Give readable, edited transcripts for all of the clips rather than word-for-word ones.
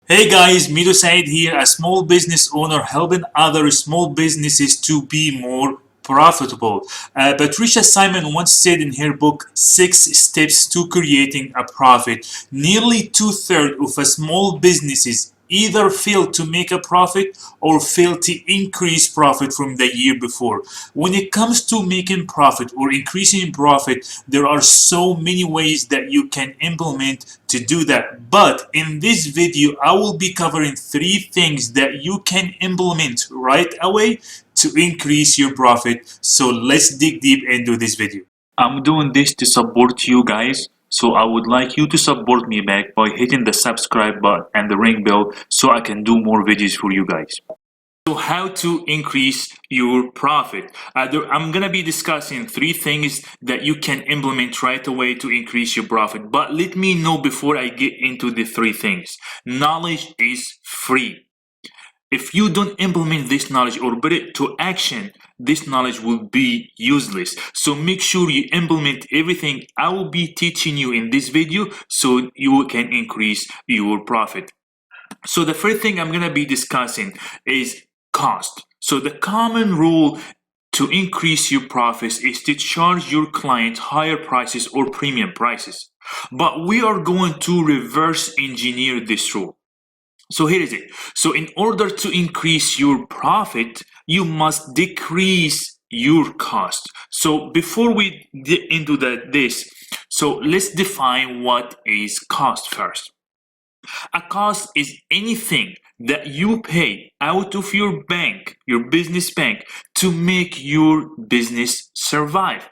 Hey guys, Mido here, a small business owner helping other small businesses to be more profitable. Patricia Simon once said in her book, Six Steps to Creating a Profit, nearly two-thirds of a small businesses either fail to make a profit or fail to increase profit from the year before. When it comes to making profit or increasing profit, there are so many ways that you can implement to do that. But in this video, I will be covering three things that you can implement right away to increase your profit. So let's dig deep into this video. I'm doing this to support you guys. So I would like you to support me back by hitting the subscribe button and the ring bell so I can do more videos for you guys. So how to increase your profit. I'm going to be discussing three things that you can implement right away to increase your profit. But let me know before I get into the three things. Knowledge is free. If you don't implement this knowledge or put it to action, this knowledge will be useless. So make sure you implement everything I will be teaching you in this video so you can increase your profit. So the first thing I'm going to be discussing is cost. So the common rule to increase your profits is to charge your client higher prices or premium prices. But we are going to reverse engineer this rule. So here is it. So in order to increase your profit, you must decrease your cost. So before we get into this, so let's define what is cost first. A cost is anything that you pay out of your bank, your business bank, to make your business survive.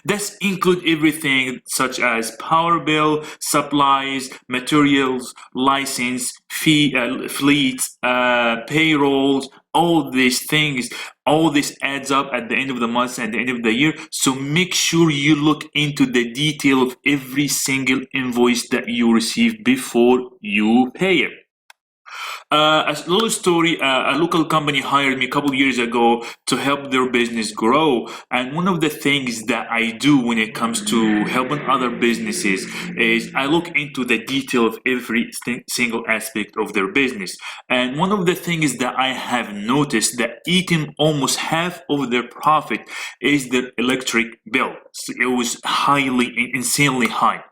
This include everything such as power bill, supplies, materials, license, fleets, payrolls, all these things. All this adds up at the end of the month and the end of the year. So make sure you look into the detail of every single invoice that you receive before you pay it. A little story, a local company hired me a couple years ago to help their business grow. And one of the things that I do when it comes to helping other businesses is I look into the detail of every single aspect of their business. And one of the things that I have noticed that eating almost half of their profit is their electric bill. So it was insanely high.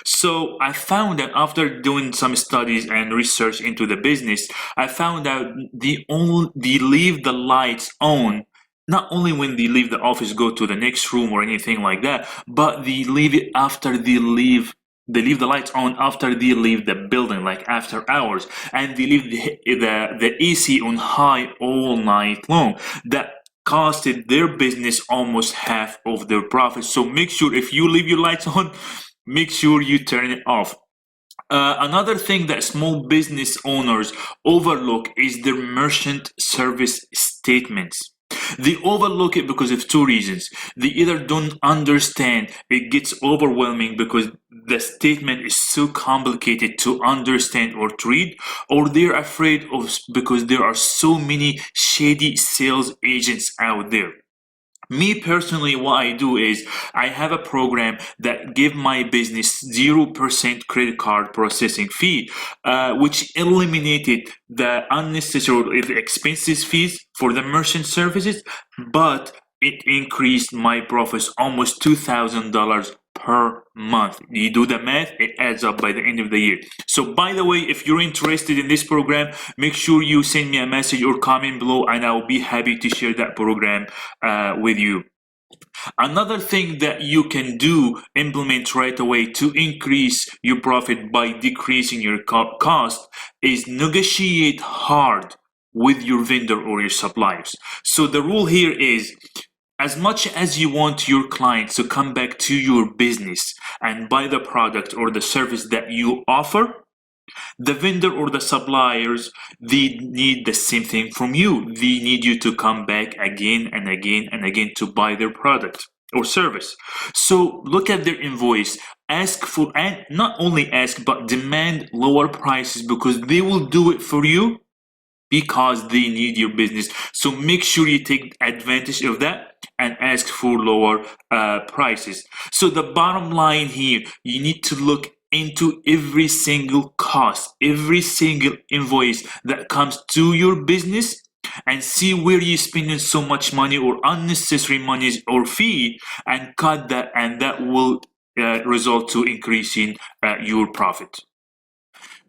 So I found that after doing some studies and research into the business, I found out they leave the lights on not only when they leave the office, go to the next room or anything like that, but they leave it after they leave the lights on after they leave the building, like after hours, and they leave the AC on high all night long. That costed their business almost half of their profit. So make sure if you leave your lights on, make sure you turn it off. Another thing that small business owners overlook is their merchant service statements. They overlook it because of two reasons. They either don't understand, it gets overwhelming because the statement is so complicated to understand or to read, or they're afraid of because there are so many shady sales agents out there. Me personally, what I do is I have a program that give my business 0% credit card processing fee, which eliminated the unnecessary or the expenses fees for the merchant services, but it increased my profits almost $2,000 per month. You do the math, it adds up by the end of the year. So by the way, if you're interested in this program, make sure you send me a message or comment below and I'll be happy to share that program with you. Another thing that you can do, implement right away to increase your profit by decreasing your cost is negotiate hard with your vendor or your suppliers. So the rule here is as much as you want your clients to come back to your business and buy the product or the service that you offer, the vendor or the suppliers, they need the same thing from you. They need you to come back again and again and again to buy their product or service. So look at their invoice, ask for, and not only ask, but demand lower prices because they will do it for you because they need your business. So make sure you take advantage of that and ask for lower prices. So the bottom line here, you need to look into every single cost, every single invoice that comes to your business, and see where you're spending so much money or unnecessary monies or fee, and cut that, and that will result to increasing your profit.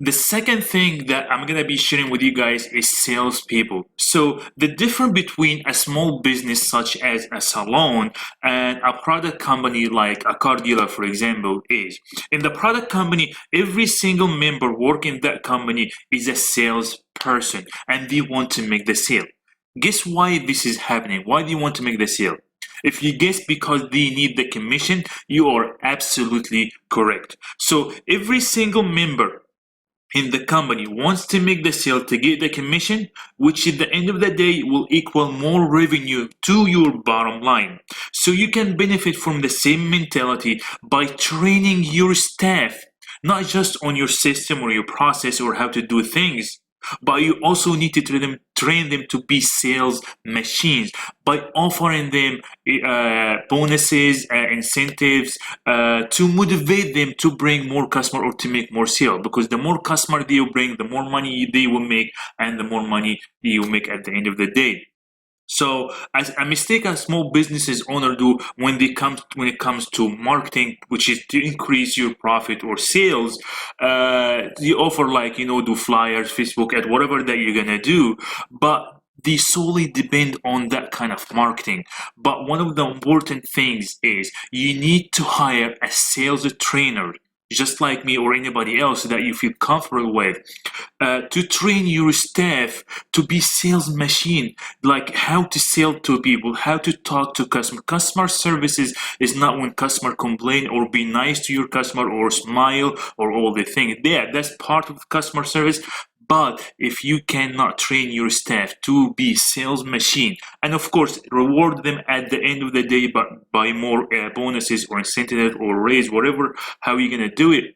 The second thing that I'm gonna be sharing with you guys is salespeople. So the difference between a small business such as a salon and a product company like a car dealer, for example, is in the product company, every single member working in that company is a salesperson and they want to make the sale. Guess why this is happening? Why do you want to make the sale? If you guess because they need the commission, you are absolutely correct. So every single member in the company wants to make the sale to get the commission, which at the end of the day will equal more revenue to your bottom line. So you can benefit from the same mentality by training your staff, not just on your system or your process or how to do things, but you also need to train them to be sales machines by offering them bonuses, incentives, to motivate them to bring more customer or to make more sale. Because the more customer they will bring, the more money they will make, and the more money you make at the end of the day. So, as a mistake a small businesses owner do when it comes to marketing, which is to increase your profit or sales, they offer do flyers, Facebook ad, whatever that you're gonna do, but they solely depend on that kind of marketing. But one of the important things is you need to hire a sales trainer, just like me or anybody else that you feel comfortable with, to train your staff to be sales machine, like how to sell to people, how to talk to customer. Customer services is not when customer complain or be nice to your customer or smile or all the things. That's part of customer service. But if you cannot train your staff to be sales machine, and of course reward them at the end of the day, but by more bonuses or incentive or raise, whatever, how are you gonna do it?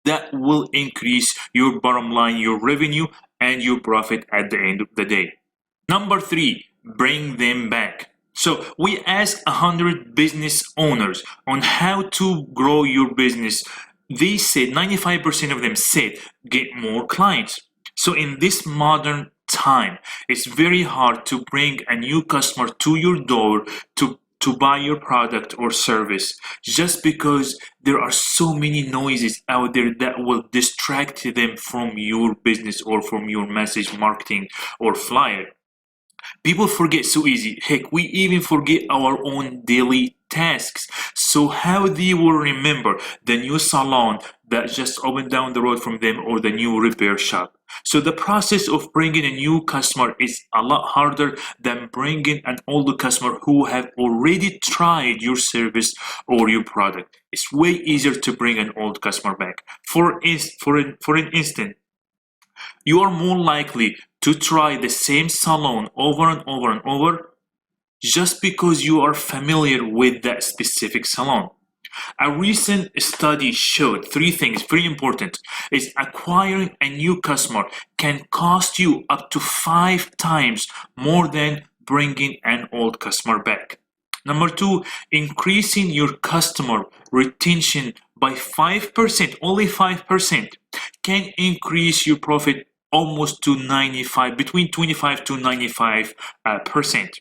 That will increase your bottom line, your revenue, and your profit at the end of the day. Number 3, bring them back. So we asked 100 business owners on how to grow your business. They said 95% of them said get more clients. So in this modern time, it's very hard to bring a new customer to your door to buy your product or service, just because there are so many noises out there that will distract them from your business or from your message marketing or flyer. People forget so easy. Heck, we even forget our own daily tasks. So how they will remember the new salon that just opened down the road from them or the new repair shop? So the process of bringing a new customer is a lot harder than bringing an older customer who have already tried your service or your product. It's way easier to bring an old customer back. For an instant, you are more likely to try the same salon over and over and over just because you are familiar with that specific salon. A recent study showed 3 things very important is acquiring a new customer can cost you up to 5 times more than bringing an old customer back. Number 2, increasing your customer retention by 5%, only 5%, can increase your profit almost to 95, between 25 to 95%.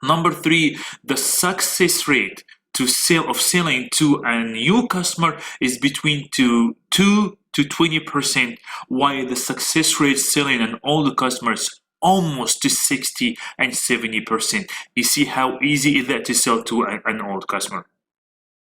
Number 3, the success rate of selling to a new customer is between 2 to 20%, while the success rate selling an older customer is almost to 60 and 70%. You see how easy is that to sell to an old customer?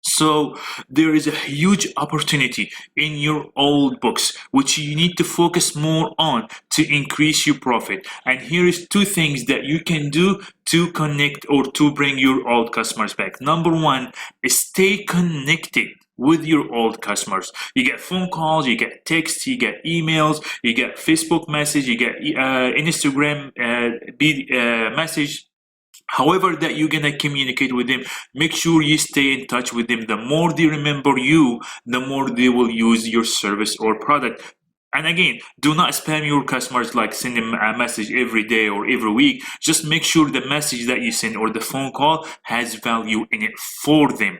So there is a huge opportunity in your old books, which you need to focus more on to increase your profit. And here is 2 things that you can do to connect or to bring your old customers back. Number 1 is stay connected with your old customers. You get phone calls, you get texts, you get emails, you get Facebook message, you get Instagram message. However that you're gonna communicate with them, make sure you stay in touch with them. The more they remember you, the more they will use your service or product. And again, do not spam your customers, like send them a message every day or every week. Just make sure the message that you send or the phone call has value in it for them.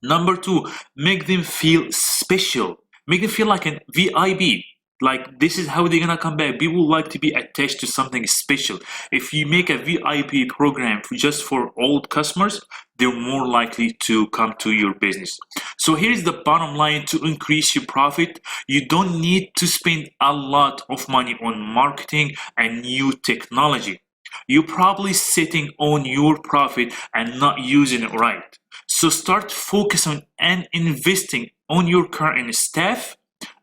Number two, make them feel special. Make them feel like a VIP. Like this is how they're gonna come back. People like to be attached to something special. If you make a VIP program just for old customers, they're more likely to come to your business. So here's the bottom line: to increase your profit, you don't need to spend a lot of money on marketing and new technology. You're probably sitting on your profit and not using it right. So start focusing and investing on your current staff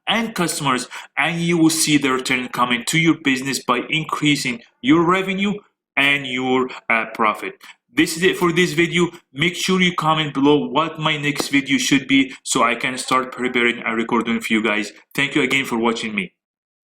and customers, and you will see the return coming to your business by increasing your revenue and your profit. This is it for this video. Make sure you comment below what my next video should be so I can start preparing and recording for you guys. Thank you again for watching me.